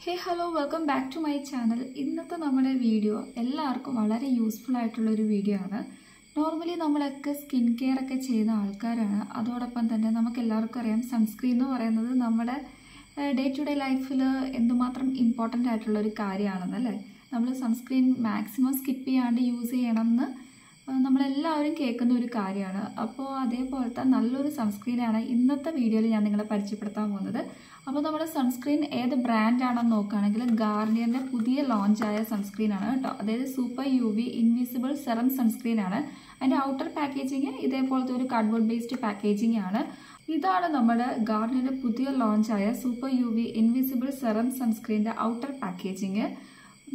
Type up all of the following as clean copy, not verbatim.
Hey hello, welcome back to my channel. ഇന്നത്തെ നമ്മുടെ video എല്ലാവർക്കും വളരെ യൂസ്ഫുൾ ആയിട്ടുള്ള ഒരു വീഡിയോ ആണ്. നോർമലി നമ്മളൊക്കെ സ്കിൻ കെയർ ഒക്കെ ചെയ്യുന്ന ആൾക്കാരാണ്. അതോടൊപ്പം തന്നെ നമുക്ക് എല്ലാവർക്കും അറിയാം സൺസ്ക്രീൻ എന്ന് പറയുന്നത് നമ്മുടെ ഡേ ടു ഡേ ലൈഫിൽ എന്തുമാത്രം ഇമ്പോർട്ടൻ്റ് ആയിട്ടുള്ള ഒരു കാര്യമാണെന്നല്ലേ. നമ്മൾ സൺസ്ക്രീൻ മാക്സിമം സ്കിപ്പ് ചെയ്യാണ്ട് യൂസ് ചെയ്യണമെന്ന് നമ്മളെല്ലാവരും കേൾക്കുന്ന ഒരു കാര്യമാണ്. അപ്പോൾ അതേപോലത്തെ നല്ലൊരു സൺസ്ക്രീനാണ് ഇന്നത്തെ വീഡിയോയിൽ ഞാൻ നിങ്ങളെ പരിചയപ്പെടുത്താൻ പോകുന്നത്. അപ്പോൾ നമ്മുടെ സൺസ്ക്രീൻ ഏത് ബ്രാൻഡാണെന്ന് നോക്കുകയാണെങ്കിൽ ഗാർണിയറിൻ്റെ പുതിയ ലോഞ്ചായ സൺസ്ക്രീനാണ് കേട്ടോ. അതായത് സൂപ്പർ UV ഇൻവിസിബിൾ സെറം സൺസ്ക്രീനാണ്. അതിൻ്റെ ഔട്ടർ പാക്കേജിങ് ഇതേപോലത്തെ ഒരു കാർഡ്ബോർഡ് ബേസ്ഡ് പാക്കേജിങ് ആണ്. ഇതാണ് നമ്മുടെ ഗാർണിയറിൻ്റെ പുതിയ ലോഞ്ചായ സൂപ്പർ UV ഇൻവിസിബിൾ സെറം സൺസ്ക്രീനിൻ്റെ ഔട്ടർ പാക്കേജിങ്.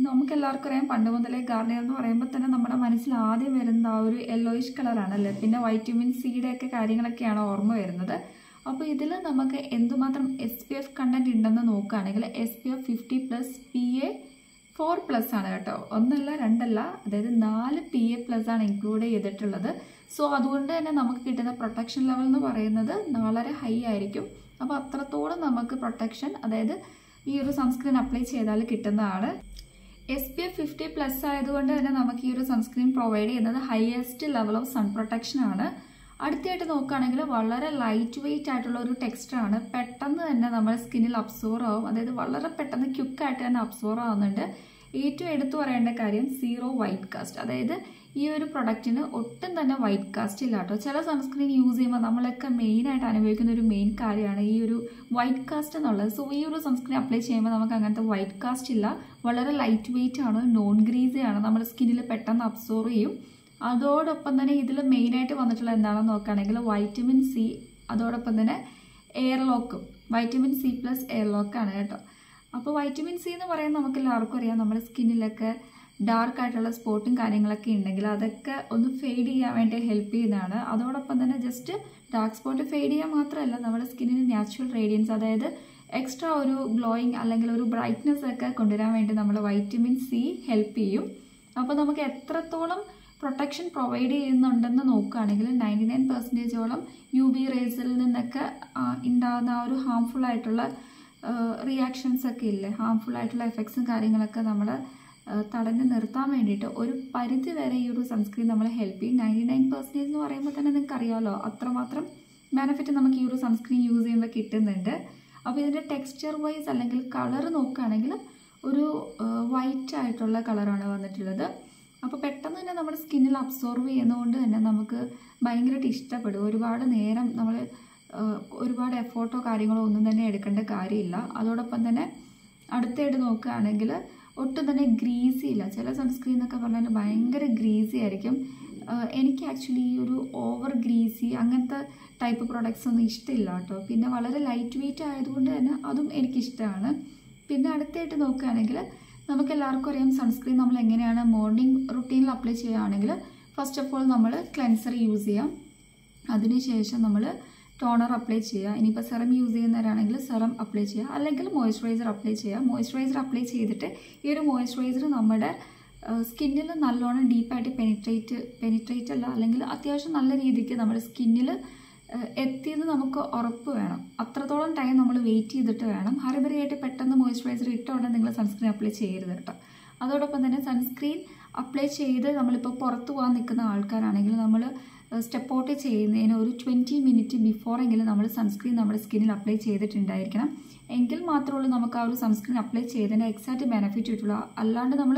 നമുക്കെല്ലാവർക്കും അറിയാം പണ്ട് മുതലേ ഗാർണിയർ എന്ന് പറയുമ്പോൾ തന്നെ നമ്മുടെ മനസ്സിൽ ആദ്യം വരുന്ന ആ ഒരു യെല്ലോയിഷ് കളറാണല്ലേ. പിന്നെ വൈറ്റമിൻ സിയുടെ ഒക്കെ കാര്യങ്ങളൊക്കെയാണ് ഓർമ്മ വരുന്നത്. അപ്പോൾ ഇതിൽ നമുക്ക് എന്തുമാത്രം SPF കണ്ടന്റ് ഉണ്ടെന്ന് നോക്കുകയാണെങ്കിൽ SPF 50+ PA 4+ ആണ് കേട്ടോ. ഒന്നല്ല രണ്ടല്ല, അതായത് 4 PA+ ആണ് ഇൻക്ലൂഡ് ചെയ്തിട്ടുള്ളത്. സോ അതുകൊണ്ട് തന്നെ നമുക്ക് കിട്ടുന്ന പ്രൊട്ടക്ഷൻ ലെവൽ എന്ന് പറയുന്നത് വളരെ ഹൈ ആയിരിക്കും. അപ്പോൾ അത്രത്തോളം നമുക്ക് പ്രൊട്ടക്ഷൻ അതായത് ഈ ഒരു സൺസ്ക്രീൻ അപ്ലൈ ചെയ്താൽ കിട്ടുന്നതാണ്. SPF 50+ ആയതുകൊണ്ട് തന്നെ നമുക്ക് ഈ ഒരു സൺസ്ക്രീൻ പ്രൊവൈഡ് ചെയ്യുന്നത് highest level of sun protection ആണ്. അടുത്തായിട്ട് നോക്കുകയാണെങ്കിൽ വളരെ ലൈറ്റ് വെയിറ്റ് ആയിട്ടുള്ള ഒരു ടെക്സ്ചറാണ്. പെട്ടെന്ന് തന്നെ നമ്മുടെ സ്കിന്നിൽ അബ്സോർവ് ആവും. അതായത് വളരെ പെട്ടെന്ന് ക്വിക്കായിട്ട് തന്നെ അബ്സോർവ് ആവുന്നുണ്ട്. ഏറ്റവും എടുത്തു പറയേണ്ട കാര്യം 0 വൈറ്റ് കാസ്റ്റ്. അതായത് ഈ ഒരു പ്രൊഡക്റ്റിന് ഒട്ടും തന്നെ വൈറ്റ് കാസ്റ്റ് ഇല്ല കേട്ടോ. ചില സൺസ്ക്രീൻ യൂസ് ചെയ്യുമ്പോൾ നമ്മളൊക്കെ മെയിനായിട്ട് അനുഭവിക്കുന്ന ഒരു മെയിൻ കാര്യമാണ് ഈ ഒരു വൈറ്റ് കാസ്റ്റ് എന്നുള്ളത്. സോ ഈ ഒരു സൺസ്ക്രീൻ അപ്ലൈ ചെയ്യുമ്പോൾ നമുക്ക് അങ്ങനത്തെ വൈറ്റ് കാസ്റ്റ് ഇല്ല. വളരെ ലൈറ്റ് വെയിറ്റ് ആണ്, നോൺ ഗ്രീസി ആണ്, നമ്മുടെ സ്കിന്നിൽ പെട്ടെന്ന് അബ്സോർവ് ചെയ്യും. അതോടൊപ്പം തന്നെ ഇതിൽ മെയിനായിട്ട് വന്നിട്ടുള്ള എന്താണെന്ന് നോക്കുകയാണെങ്കിൽ വൈറ്റമിൻ സി, അതോടൊപ്പം തന്നെ എയർ ലോക്കും, വൈറ്റമിൻ C+ എയർ ലോക്കാണ് കേട്ടോ. അപ്പോൾ വൈറ്റമിൻ സി എന്ന് പറയുന്നത് നമുക്ക് എല്ലാവർക്കും അറിയാം നമ്മുടെ സ്കിന്നിലൊക്കെ ഡാർക്ക് ആയിട്ടുള്ള സ്പോട്ടും കാര്യങ്ങളൊക്കെ ഉണ്ടെങ്കിൽ അതൊക്കെ ഒന്ന് ഫെയ്ഡ് ചെയ്യാൻ വേണ്ടി ഹെൽപ്പ് ചെയ്യുന്നതാണ്. അതോടൊപ്പം തന്നെ ജസ്റ്റ് ഡാർക്ക് സ്പോട്ട് ഫെയ്ഡ് ചെയ്യാൻ മാത്രമല്ല നമ്മുടെ സ്കിന്നിന് നാച്ചുറൽ റേഡിയൻസ് അതായത് എക്സ്ട്രാ ഒരു ഗ്ലോയിങ് അല്ലെങ്കിൽ ഒരു ബ്രൈറ്റ്നെസ് ഒക്കെ കൊണ്ടുവരാൻ വേണ്ടി നമ്മൾ വൈറ്റമിൻ സി ഹെൽപ്പ് ചെയ്യും. അപ്പോൾ നമുക്ക് എത്രത്തോളം പ്രൊട്ടക്ഷൻ പ്രൊവൈഡ് ചെയ്യുന്നുണ്ടെന്ന് നോക്കുകയാണെങ്കിൽ 99%ഓളം UV റേസിൽ നിന്നൊക്കെ ഉണ്ടാകുന്ന ആ ഒരു ഹാംഫുൾ ആയിട്ടുള്ള റിയാക്ഷൻസ് ഒക്കെ ഇല്ലേ, ഹാംഫുൾ ആയിട്ടുള്ള എഫക്ട്സും കാര്യങ്ങളൊക്കെ നമ്മൾ തടഞ്ഞു നിർത്താൻ വേണ്ടിയിട്ട് ഒരു പരിധി വരെ ഈ ഒരു സൺസ്ക്രീൻ നമ്മളെ ഹെൽപ്പ് ചെയ്യും. 99% എന്ന് പറയുമ്പോൾ തന്നെ നിങ്ങൾക്ക് അറിയാമല്ലോ അത്രമാത്രം ബെനിഫിറ്റ് നമുക്ക് ഈ ഒരു സൺസ്ക്രീൻ യൂസ് ചെയ്യുമ്പോൾ കിട്ടുന്നുണ്ട്. അപ്പോൾ ഇതിൻ്റെ ടെക്സ്ചർ വൈസ് അല്ലെങ്കിൽ കളർ നോക്കുകയാണെങ്കിൽ ഒരു വൈറ്റ് ആയിട്ടുള്ള കളറാണ് വന്നിട്ടുള്ളത്. അപ്പോൾ പെട്ടെന്ന് തന്നെ നമ്മുടെ സ്കിന്നിൽ അബ്സോർവ് ചെയ്യുന്നതുകൊണ്ട് തന്നെ നമുക്ക് ഭയങ്കരമായിട്ട് ഇഷ്ടപ്പെടും. ഒരുപാട് നേരം നമ്മൾ ഒരുപാട് എഫോർട്ടോ കാര്യങ്ങളോ ഒന്നും തന്നെ എടുക്കേണ്ട കാര്യമില്ല. അതോടൊപ്പം തന്നെ അടുത്തായിട്ട് നോക്കുകയാണെങ്കിൽ ഒട്ടും തന്നെ ഗ്രീസി ഇല്ല. ചില സൺസ്ക്രീൻ എന്നൊക്കെ പറഞ്ഞാൽ ഭയങ്കര ഗ്രീസി ആയിരിക്കും. എനിക്ക് ആക്ച്വലി ഈ ഒരു ഓവർ ഗ്രീസി അങ്ങനത്തെ ടൈപ്പ് പ്രൊഡക്ട്സ് ഒന്നും ഇഷ്ടമില്ല കേട്ടോ. പിന്നെ വളരെ ലൈറ്റ് വെയിറ്റ് ആയതുകൊണ്ട് തന്നെ അതും എനിക്കിഷ്ടമാണ്. പിന്നെ അടുത്തായിട്ട് നോക്കുകയാണെങ്കിൽ നമുക്കെല്ലാവർക്കും അറിയാം സൺസ്ക്രീൻ നമ്മൾ എങ്ങനെയാണ് മോർണിംഗ് റുട്ടീനിൽ അപ്ലൈ ചെയ്യുകയാണെങ്കിൽ ഫസ്റ്റ് ഓഫ് ഓൾ നമ്മൾ ക്ലെൻസർ യൂസ് ചെയ്യാം. അതിനുശേഷം നമ്മൾ ടോണർ അപ്ലൈ ചെയ്യുക. ഇനിയിപ്പോൾ സെറം യൂസ് ചെയ്യുന്നവരാണെങ്കിൽ സെറം അപ്ലൈ ചെയ്യുക, അല്ലെങ്കിൽ മോയ്സ്ചറൈസർ അപ്ലൈ ചെയ്യുക. മോയ്സ്ചറൈസർ അപ്ലൈ ചെയ്തിട്ട് ഈ ഒരു മോയ്സ്ചറൈസർ നമ്മുടെ സ്കിന്നിൽ നല്ലോണം ഡീപ്പായിട്ട് പെനിട്രേറ്റ് അല്ല അല്ലെങ്കിൽ അത്യാവശ്യം നല്ല രീതിക്ക് നമ്മുടെ സ്കിന്നിൽ എത്തിയെന്ന് നമുക്ക് ഉറപ്പ് വേണം. അത്രത്തോളം ടൈം നമ്മൾ വെയിറ്റ് ചെയ്തിട്ട് വേണം. ഹറിബറിയായിട്ട് പെട്ടെന്ന് മോയ്സ്ചറൈസർ ഇട്ടോടെ നിങ്ങൾ സൺസ്ക്രീൻ അപ്ലൈ ചെയ്യരുത് കേട്ടോ. അതോടൊപ്പം തന്നെ സൺസ്ക്രീൻ അപ്ലൈ ചെയ്ത് നമ്മളിപ്പോൾ പുറത്ത് പോകാൻ നിൽക്കുന്ന ആൾക്കാരാണെങ്കിൽ നമ്മൾ സ്റ്റെപ്പ് ഔട്ട് ചെയ്യുന്നതിന് ഒരു 20 മിനിറ്റ് ബിഫോറെങ്കിലും നമ്മൾ സൺസ്ക്രീൻ നമ്മുടെ സ്കിന്നിൽ അപ്ലൈ ചെയ്തിട്ടുണ്ടായിരിക്കണം. എങ്കിൽ മാത്രമേ നമുക്ക് ആ ഒരു സൺസ്ക്രീൻ അപ്ലൈ ചെയ്തതിൻ്റെ എക്സാക്റ്റ് ബെനിഫിറ്റ് കിട്ടുള്ളൂ. അല്ലാണ്ട് നമ്മൾ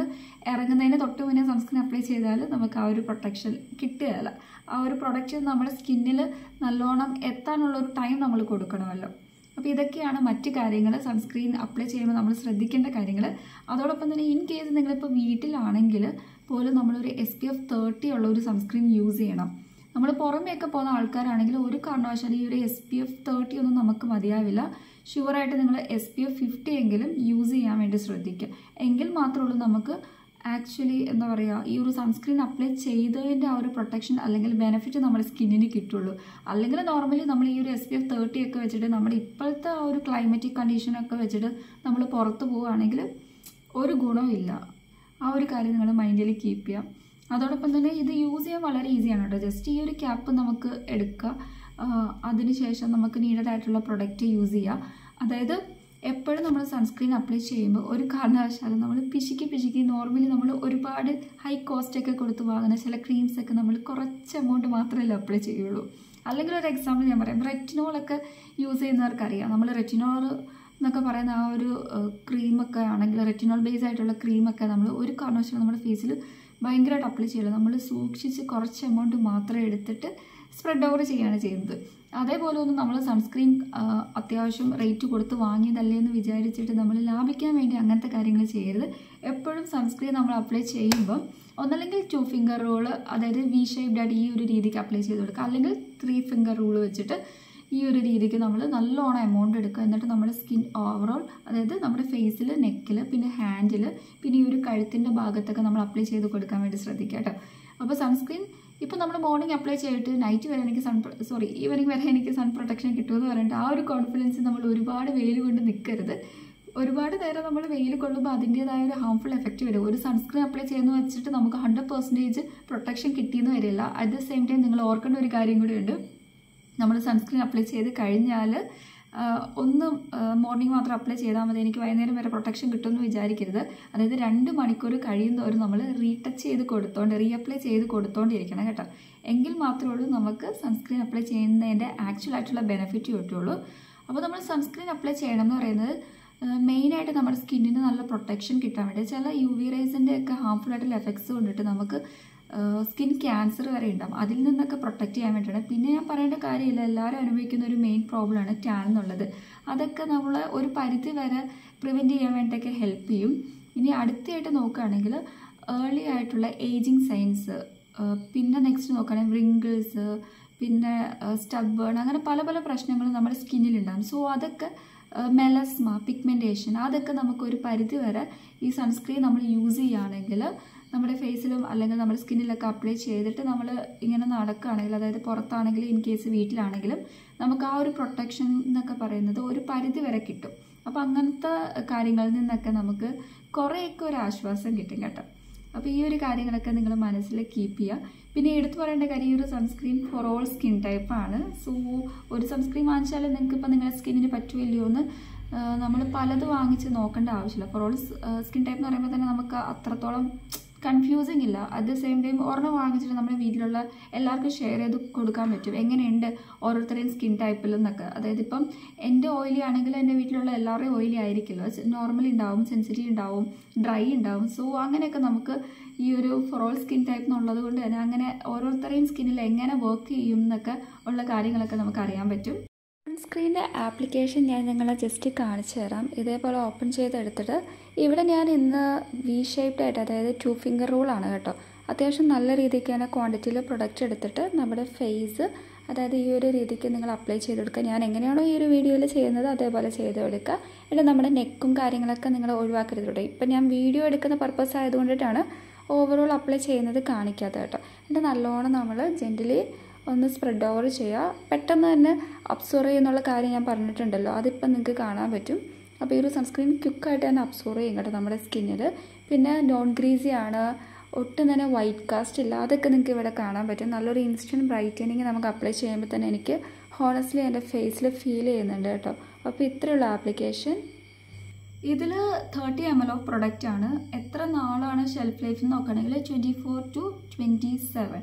ഇറങ്ങുന്നതിന് തൊട്ട് മുന്നേ സൺസ്ക്രീൻ അപ്ലൈ ചെയ്താൽ നമുക്ക് ആ ഒരു പ്രൊട്ടക്ഷൻ കിട്ടുകയില്ല. ആ ഒരു പ്രൊഡക്റ്റ് നമ്മുടെ സ്കിന്നിൽ നല്ലോണം എത്താനുള്ളൊരു ടൈം നമ്മൾ കൊടുക്കണമല്ലോ. അപ്പോൾ ഇതൊക്കെയാണ് മറ്റ് കാര്യങ്ങൾ സൺസ്ക്രീൻ അപ്ലൈ ചെയ്യുമ്പോൾ നമ്മൾ ശ്രദ്ധിക്കേണ്ട കാര്യങ്ങൾ. അതോടൊപ്പം തന്നെ ഇൻ കേസ് നിങ്ങളിപ്പോൾ വീട്ടിലാണെങ്കിൽ പോലും നമ്മളൊരു SPF 30 ഉള്ള ഒരു സൺസ്ക്രീൻ യൂസ് ചെയ്യണം. നമ്മൾ പുറമേയൊക്കെ പോകുന്ന ആൾക്കാരാണെങ്കിൽ ഒരു കാരണവശാലും ഈ ഒരു SPF 30 ഒന്നും നമുക്ക് മതിയാവില്ല. ഷുവറായിട്ട് നിങ്ങൾ SPF 50 എങ്കിലും യൂസ് ചെയ്യാൻ വേണ്ടി ശ്രദ്ധിക്കുക. എങ്കിൽ മാത്രമുള്ളൂ നമുക്ക് ആക്ച്വലി എന്താ പറയുക ഈ ഒരു സൺസ്ക്രീൻ അപ്ലൈ ചെയ്തതിൻ്റെ ആ ഒരു പ്രൊട്ടക്ഷൻ അല്ലെങ്കിൽ ബെനിഫിറ്റ് നമ്മുടെ സ്കിന്നിന് കിട്ടുള്ളൂ. അല്ലെങ്കിൽ നോർമലി നമ്മൾ ഈ ഒരു SPF 30 ഒക്കെ വെച്ചിട്ട് നമ്മുടെ ഇപ്പോഴത്തെ ആ ഒരു ക്ലൈമറ്റിക് കണ്ടീഷനൊക്കെ വെച്ചിട്ട് നമ്മൾ പുറത്ത് പോവുകയാണെങ്കിൽ ഒരു ഗുണവും ഇല്ല. ആ ഒരു കാര്യം നിങ്ങൾ മൈൻഡിൽ കീപ്പ് ചെയ്യാം. അതോടൊപ്പം തന്നെ ഇത് യൂസ് ചെയ്യാൻ വളരെ ഈസിയാണ് കേട്ടോ. ജസ്റ്റ് ഈ ഒരു ക്യാപ്പ് നമുക്ക് എടുക്കുക, അതിനുശേഷം നമുക്ക് നീഡഡ് ആയിട്ടുള്ള പ്രൊഡക്റ്റ് യൂസ് ചെയ്യുക. അതായത് എപ്പോഴും നമ്മൾ സൺസ്ക്രീൻ അപ്ലൈ ചെയ്യുമ്പോൾ ഒരു കാരണവശാലും നമ്മൾ പിശുക്കി നോർമലി നമ്മൾ ഒരുപാട് ഹൈ കോസ്റ്റൊക്കെ കൊടുത്ത് വാങ്ങുന്ന ചില ക്രീംസൊക്കെ നമ്മൾ കുറച്ച് എമൗണ്ട് മാത്രമല്ല അപ്ലൈ ചെയ്യുള്ളൂ. അല്ലെങ്കിൽ ഒരു എക്സാമ്പിൾ ഞാൻ പറയാം, റെറ്റിനോളൊക്കെ യൂസ് ചെയ്യുന്നവർക്കറിയാം. നമ്മൾ റെറ്റിനോൾ എന്നൊക്കെ പറയുന്ന ആ ഒരു ക്രീമൊക്കെ ആണെങ്കിൽ, റെറ്റിനോൾ ബേസ് ആയിട്ടുള്ള ക്രീമൊക്കെ നമ്മൾ ഒരു കാരണവശാലും നമ്മുടെ ഫേസിൽ ഭയങ്കരമായിട്ട് അപ്ലൈ ചെയ്യില്ല. നമ്മൾ സൂക്ഷിച്ച് കുറച്ച് എമൗണ്ട് മാത്രം എടുത്തിട്ട് സ്പ്രെഡ് ഓവർ ചെയ്യുകയാണ് ചെയ്യുന്നത്. അതേപോലെ ഒന്നും നമ്മൾ സൺസ്ക്രീൻ അത്യാവശ്യം റേറ്റ് കൊടുത്ത് വാങ്ങിയതല്ലേ എന്ന് വിചാരിച്ചിട്ട് നമ്മൾ ലാഭിക്കാൻ വേണ്ടി അങ്ങനത്തെ കാര്യങ്ങൾ ചെയ്യരുത്. എപ്പോഴും സൺസ്ക്രീൻ നമ്മൾ അപ്ലൈ ചെയ്യുമ്പം ഒന്നല്ലെങ്കിൽ 2 ഫിംഗർ റൂള്, അതായത് വി ഷേപ്ഡ് ആയിട്ട് ഈ ഒരു രീതിക്ക് അപ്ലൈ ചെയ്ത് കൊടുക്കുക, അല്ലെങ്കിൽ 3 ഫിംഗർ റൂള് വെച്ചിട്ട് ഈ ഒരു രീതിക്ക് നമ്മൾ നല്ലോണം എമൗണ്ട് എടുക്കുക. എന്നിട്ട് നമ്മുടെ സ്കിൻ ഓവറോൾ, അതായത് നമ്മുടെ ഫേസിൽ, നെക്കിൽ, പിന്നെ ഹാൻഡിൽ, പിന്നെ ഈ ഒരു കഴുത്തിൻ്റെ ഭാഗത്തൊക്കെ നമ്മൾ അപ്ലൈ ചെയ്ത് കൊടുക്കാൻ വേണ്ടി ശ്രദ്ധിക്കുക കേട്ടോ. അപ്പോൾ സൺസ്ക്രീൻ ഇപ്പോൾ നമ്മൾ മോർണിംഗ് അപ്ലൈ ചെയ്തിട്ട് നൈറ്റ് വരെ എനിക്ക് ഈവനിങ് വരെ എനിക്ക് സൺ പ്രൊട്ടക്ഷൻ കിട്ടുമെന്ന് പറഞ്ഞിട്ട് ആ ഒരു കോൺഫിഡൻസ് നമ്മൾ ഒരുപാട് വെയിൽ കൊണ്ട് നിൽക്കരുത്. ഒരുപാട് നേരം നമ്മൾ വെയിൽ കൊള്ളുമ്പോൾ അതിൻ്റേതായ ഒരു ഹാംഫുൾ എഫക്റ്റ് വരും. ഒരു സൺസ്ക്രീൻ അപ്ലൈ ചെയ്യുന്ന വെച്ചിട്ട് നമുക്ക് 100% പ്രൊട്ടക്ഷൻ കിട്ടിയെന്ന് വരില്ല. അറ്റ് ദ സെയിം ടൈം നിങ്ങൾ ഓർക്കേണ്ട ഒരു കാര്യം കൂടിയുണ്ട്. നമ്മൾ സൺസ്ക്രീൻ അപ്ലൈ ചെയ്ത് കഴിഞ്ഞാൽ ഒന്ന് മോർണിംഗ് മാത്രം അപ്ലൈ ചെയ്താൽ മതി, എനിക്ക് വൈകുന്നേരം വരെ പ്രൊട്ടക്ഷൻ കിട്ടുമെന്ന് വിചാരിക്കരുത്. അതായത് 2 മണിക്കൂർ കഴിയുന്നവരും നമ്മൾ റീടച്ച് ചെയ്ത് റീഅപ്ലൈ ചെയ്ത് കൊടുത്തോണ്ടിരിക്കണം കേട്ടോ. എങ്കിൽ മാത്രമേ ഉള്ളൂ നമുക്ക് സൺസ്ക്രീൻ അപ്ലൈ ചെയ്യുന്നതിൻ്റെ ആക്ച്വൽ ആയിട്ടുള്ള ബെനിഫിറ്റ് കിട്ടുള്ളൂ. അപ്പോൾ നമ്മൾ സൺസ്ക്രീൻ അപ്ലൈ ചെയ്യണം എന്ന് പറയുന്നത് മെയിനായിട്ട് നമ്മുടെ സ്കിന്നിന് നല്ല പ്രൊട്ടക്ഷൻ കിട്ടാൻ വേണ്ടി. ചില UV റേസിൻ്റെ ഒക്കെ ഹാംഫുൾ ആയിട്ടുള്ള എഫക്ട്സ് കൊണ്ടിട്ട് നമുക്ക് സ്കിൻ ക്യാൻസർ വരെ ഉണ്ടാകും. അതിൽ നിന്നൊക്കെ പ്രൊട്ടക്റ്റ് ചെയ്യാൻ വേണ്ടിയാണ്. പിന്നെ ഞാൻ പറയേണ്ട കാര്യമില്ല, എല്ലാവരും അനുഭവിക്കുന്ന ഒരു മെയിൻ പ്രോബ്ലമാണ് ടാൻ എന്നുള്ളത്. അതൊക്കെ നമ്മൾ ഒരു പരിധി വരെ പ്രിവെൻറ്റ് ചെയ്യാൻ വേണ്ടിയിട്ടൊക്കെ ഹെൽപ്പ് ചെയ്യും. ഇനി അടുത്തായിട്ട് നോക്കുകയാണെങ്കിൽ ഏർലി ആയിട്ടുള്ള ഏജിങ് സൈൻസ്, പിന്നെ നെക്സ്റ്റ് നോക്കുകയാണെങ്കിൽ റിങ്കിൾസ്, പിന്നെ സ്റ്റബ്ബേൺ, അങ്ങനെ പല പല പ്രശ്നങ്ങളും നമ്മുടെ സ്കിന്നിലുണ്ടാകും. സോ അതൊക്കെ മെലസ്മ, പിഗ്മെൻറ്റേഷൻ, അതൊക്കെ നമുക്കൊരു പരിധി വരെ ഈ സൺസ്ക്രീൻ നമ്മൾ യൂസ് ചെയ്യുകയാണെങ്കിൽ നമ്മുടെ ഫേസിലും അല്ലെങ്കിൽ നമ്മുടെ സ്കിന്നിലൊക്കെ അപ്ലൈ ചെയ്തിട്ട് നമ്മൾ ഇങ്ങനെ നടക്കുകയാണെങ്കിൽ, അതായത് പുറത്താണെങ്കിൽ, ഇൻ കേസ് വീട്ടിലാണെങ്കിലും, നമുക്ക് ആ ഒരു പ്രൊട്ടക്ഷൻ എന്നൊക്കെ പറയുന്നത് ഒരു പരിധി വരെ കിട്ടും. അപ്പോൾ അങ്ങനത്തെ കാര്യങ്ങളിൽ നിന്നൊക്കെ നമുക്ക് കുറേയൊക്കെ ഒരു ആശ്വാസം കിട്ടും കേട്ടോ. അപ്പോൾ ഈ ഒരു കാര്യങ്ങളൊക്കെ നിങ്ങൾ മനസ്സിൽ കീപ്പ് ചെയ്യുക. പിന്നെ എടുത്തു പറയേണ്ട കാര്യം, ഈ ഒരു സൺസ്ക്രീൻ ഫോർ ഓൾ സ്കിൻ ടൈപ്പാണ്. സോ ഒരു സൺസ്ക്രീൻ വാങ്ങിച്ചാൽ നിങ്ങൾക്ക് ഇപ്പോൾ നിങ്ങളുടെ സ്കിന്നിന് പറ്റുമല്ലോ എന്ന് നമ്മൾ പലത് വാങ്ങിച്ച് നോക്കേണ്ട ആവശ്യമില്ല. ഫോർ ഓൾ സ്കിൻ ടൈപ്പ് എന്ന് പറയുമ്പോൾ തന്നെ നമുക്ക് അത്രത്തോളം കൺഫ്യൂസിങ് ഇല്ല. അറ്റ് ദ സെയിം ടൈം ഒരെണ്ണം വാങ്ങിച്ചിട്ട് നമ്മുടെ വീട്ടിലുള്ള എല്ലാവർക്കും ഷെയർ ചെയ്ത് കൊടുക്കാൻ പറ്റും, എങ്ങനെയുണ്ട് ഓരോരുത്തരുടെയും സ്കിൻ ടൈപ്പിൽ എന്നൊക്കെ. അതായത് ഇപ്പം എൻ്റെ ഓയിലി ആണെങ്കിൽ എൻ്റെ വീട്ടിലുള്ള എല്ലാവരുടെയും ഓയിലി ആയിരിക്കില്ല. നോർമലി ഉണ്ടാവും, സെൻസിറ്റീവ് ഉണ്ടാവും, ഡ്രൈ ഉണ്ടാവും. സോ അങ്ങനെയൊക്കെ നമുക്ക് ഈ ഒരു ഫോർ ഓൾ സ്കിൻ ടൈപ്പ് എന്നുള്ളത് കൊണ്ട് തന്നെ അങ്ങനെ ഓരോരുത്തരുടെയും സ്കിന്നിൽ എങ്ങനെ വർക്ക് ചെയ്യും എന്നൊക്കെ ഉള്ള കാര്യങ്ങളൊക്കെ നമുക്ക് അറിയാൻ പറ്റും. സൺസ്ക്രീൻ്റെ ആപ്ലിക്കേഷൻ ഞാൻ നിങ്ങളെ ജസ്റ്റ് കാണിച്ചു തരാം. ഇതേപോലെ ഓപ്പൺ ചെയ്തെടുത്തിട്ട് ഇവിടെ ഞാൻ ഇന്ന് വി ഷേപ്ഡ് ആയിട്ട്, അതായത് 2 ഫിംഗർ റൂളാണ് കേട്ടോ. അത്യാവശ്യം നല്ല രീതിക്ക് തന്നെ ക്വാണ്ടിറ്റിയിൽ പ്രൊഡക്റ്റ് എടുത്തിട്ട് നമ്മുടെ ഫേസ്, അതായത് ഈ ഒരു രീതിക്ക് നിങ്ങൾ അപ്ലൈ ചെയ്തെടുക്കുക. ഞാൻ എങ്ങനെയാണോ ഈ ഒരു വീഡിയോയിൽ ചെയ്യുന്നത് അതേപോലെ ചെയ്തെടുക്കുക. എന്നിട്ട് നമ്മുടെ നെക്കും കാര്യങ്ങളൊക്കെ നിങ്ങൾ ഒഴിവാക്കരുത്. ഇപ്പം ഞാൻ വീഡിയോ എടുക്കുന്ന പർപ്പസ് ആയതുകൊണ്ടിട്ടാണ് ഓവറോൾ അപ്ലൈ ചെയ്യുന്നത് കാണിക്കാത്തത് കേട്ടോ. എന്നിട്ട് നല്ലോണം നമ്മൾ ജെൻ്റലി ഒന്ന് സ്പ്രെഡ് ഓവർ ചെയ്യുക. പെട്ടെന്ന് തന്നെ അബ്സോർവ് ചെയ്യുന്നുള്ള കാര്യം ഞാൻ പറഞ്ഞിട്ടുണ്ടല്ലോ, അതിപ്പം നിങ്ങൾക്ക് കാണാൻ പറ്റും. അപ്പോൾ ഈ ഒരു സൺസ്ക്രീൻ ക്വിക്കായിട്ട് തന്നെ അബ്സോർവ് ചെയ്യും കേട്ടോ നമ്മുടെ സ്കിന്നിൽ. പിന്നെ നോൺ ഗ്രീസി ആണ്, ഒട്ടും തന്നെ വൈറ്റ് കാസ്റ്റ് ഇല്ല, അതൊക്കെ നിങ്ങൾക്ക് ഇവിടെ കാണാൻ പറ്റും. നല്ലൊരു ഇൻസ്റ്റൻറ്റ് ബ്രൈറ്റനിങ് നമുക്ക് അപ്ലൈ ചെയ്യുമ്പോൾ തന്നെ എനിക്ക് ഹോണസ്റ്റ്ലി എൻ്റെ ഫേസിൽ ഫീൽ ചെയ്യുന്നുണ്ട് കേട്ടോ. അപ്പോൾ ഇത്രയുള്ള ആപ്ലിക്കേഷൻ. ഇതിൽ 30 ml ഓഫ് പ്രൊഡക്റ്റ് ആണ്. എത്ര നാളാണ് ഷെൽഫ് ലൈഫ് എന്ന് നോക്കുകയാണെങ്കിൽ 24 to 27,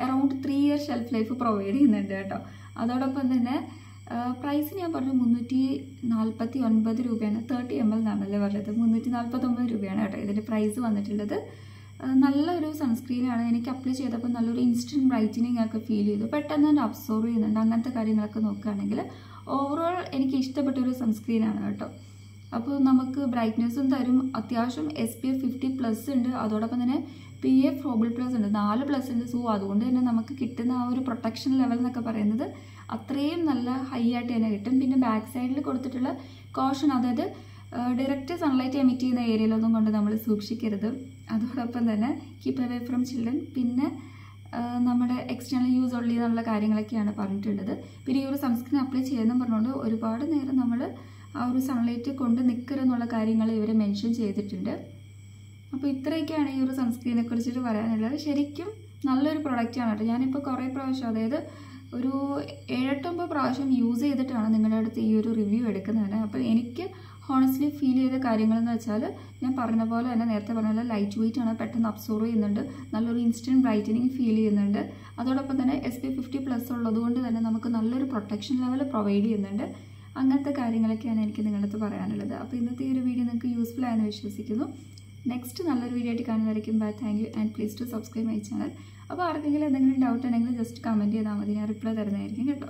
around 3 year shelf life provide ചെയ്യുന്നുണ്ട് കേട്ടോ. അതോടൊപ്പം തന്നെ പ്രൈസ് ഞാൻ പറഞ്ഞു 349 രൂപയാണ്. 30 ml എന്നാണല്ലേ പറഞ്ഞത്, 349 രൂപയാണ് കേട്ടോ ഇതിൻ്റെ പ്രൈസ് വന്നിട്ടുള്ളത്. നല്ലൊരു സൺസ്ക്രീനാണ്. എനിക്ക് അപ്ലൈ ചെയ്തപ്പോൾ നല്ലൊരു ഇൻസ്റ്റൻറ്റ് ബ്രൈറ്റനിങ് ഒക്കെ ഫീൽ ചെയ്തു, പെട്ടെന്ന് തന്നെ അബ്സോർവ് ചെയ്യുന്നുണ്ട്. അങ്ങനത്തെ കാര്യങ്ങളൊക്കെ നോക്കുകയാണെങ്കിൽ ഓവറോൾ എനിക്ക് ഇഷ്ടപ്പെട്ടൊരു സൺസ്ക്രീനാണ് കേട്ടോ. അപ്പോൾ നമുക്ക് ബ്രൈറ്റ്നെസ്സും തരും, അത്യാവശ്യം SPF 50+ ഉണ്ട്, അതോടൊപ്പം തന്നെ PA Probal+ ഉണ്ട്, 4+ ഉണ്ട്. സോ അതുകൊണ്ട് തന്നെ നമുക്ക് കിട്ടുന്ന ആ ഒരു പ്രൊട്ടക്ഷൻ ലെവൽ എന്നൊക്കെ പറയുന്നത് അത്രയും നല്ല ഹൈ ആയിട്ട് തന്നെ കിട്ടും. പിന്നെ ബാക്ക് സൈഡിൽ കൊടുത്തിട്ടുള്ള കോഷൻ, അതായത് ഡയറക്റ്റ് സൺലൈറ്റ് എമിറ്റ് ചെയ്യുന്ന ഏരിയയിലൊന്നും കൊണ്ട് നമ്മൾ സൂക്ഷിക്കരുത്. അതോടൊപ്പം തന്നെ കീപ്പ് അവേ ഫ്രം ചിൽഡ്രൻ, പിന്നെ നമ്മുടെ എക്സ്റ്റേണൽ യൂസ് ഉള്ളി എന്നുള്ള കാര്യങ്ങളൊക്കെയാണ് പറഞ്ഞിട്ടുള്ളത്. പിന്നെ ഈ ഒരു സൺസ്ക്രീൻ അപ്ലൈ ചെയ്യുന്ന പറഞ്ഞുകൊണ്ട് ഒരുപാട് നേരം നമ്മൾ ആ ഒരു സൺലൈറ്റ് കൊണ്ട് നിൽക്കരുതെന്നുള്ള കാര്യങ്ങൾ ഇവർ മെൻഷൻ ചെയ്തിട്ടുണ്ട്. അപ്പോൾ ഇത്രയൊക്കെയാണ് ഈ ഒരു സൺസ്ക്രീനെ കുറിച്ചിട്ട് പറയാനുള്ളത്. ശരിക്കും നല്ലൊരു പ്രൊഡക്റ്റാണ് കേട്ടോ. ഞാനിപ്പോൾ കുറേ പ്രാവശ്യം, അതായത് ഒരു 7-8 പ്രാവശ്യം യൂസ് ചെയ്തിട്ടാണ് നിങ്ങളുടെ അടുത്ത് ഈ ഒരു റിവ്യൂ എടുക്കുന്നത്. അപ്പോൾ എനിക്ക് ഹോണസ്റ്റ്ലി ഫീൽ ചെയ്ത കാര്യങ്ങളെന്ന് വെച്ചാൽ ഞാൻ പറഞ്ഞ പോലെ തന്നെ നേരത്തെ പറഞ്ഞ പോലെ ലൈറ്റ് വെയിറ്റ് ആണ്, പെട്ടെന്ന് അബ്സോർവ് ചെയ്യുന്നുണ്ട്, നല്ലൊരു ഇൻസ്റ്റൻറ്റ് ബ്രൈറ്റനിങ് ഫീൽ ചെയ്യുന്നുണ്ട്. അതോടൊപ്പം തന്നെ SPF 50+ ഉള്ളതുകൊണ്ട് തന്നെ നമുക്ക് നല്ലൊരു പ്രൊട്ടക്ഷൻ ലെവൽ പ്രൊവൈഡ് ചെയ്യുന്നുണ്ട്. അങ്ങനത്തെ കാര്യങ്ങളൊക്കെയാണ് എനിക്ക് നിങ്ങളടുത്ത് പറയാനുള്ളത്. അപ്പോൾ ഇന്നത്തെ ഈ ഒരു വീഡിയോ നിങ്ങൾക്ക് യൂസ്ഫുൾ ആയെന്ന് വിശ്വസിക്കുന്നു. നെക്സ്റ്റ് നല്ലൊരു വീഡിയോ ആയിട്ട് കാണുന്നതായിരിക്കും. Bye, thank you and please to subscribe my channel. അപ്പോൾ ആർക്കെങ്കിലും എന്തെങ്കിലും ഡൗട്ട് ഉണ്ടെങ്കിൽ ജസ്റ്റ് കമൻറ്റ് ചെയ്താൽ മതി, ഞാൻ റിപ്ലൈ തരുന്നതായിരിക്കും കേട്ടോ.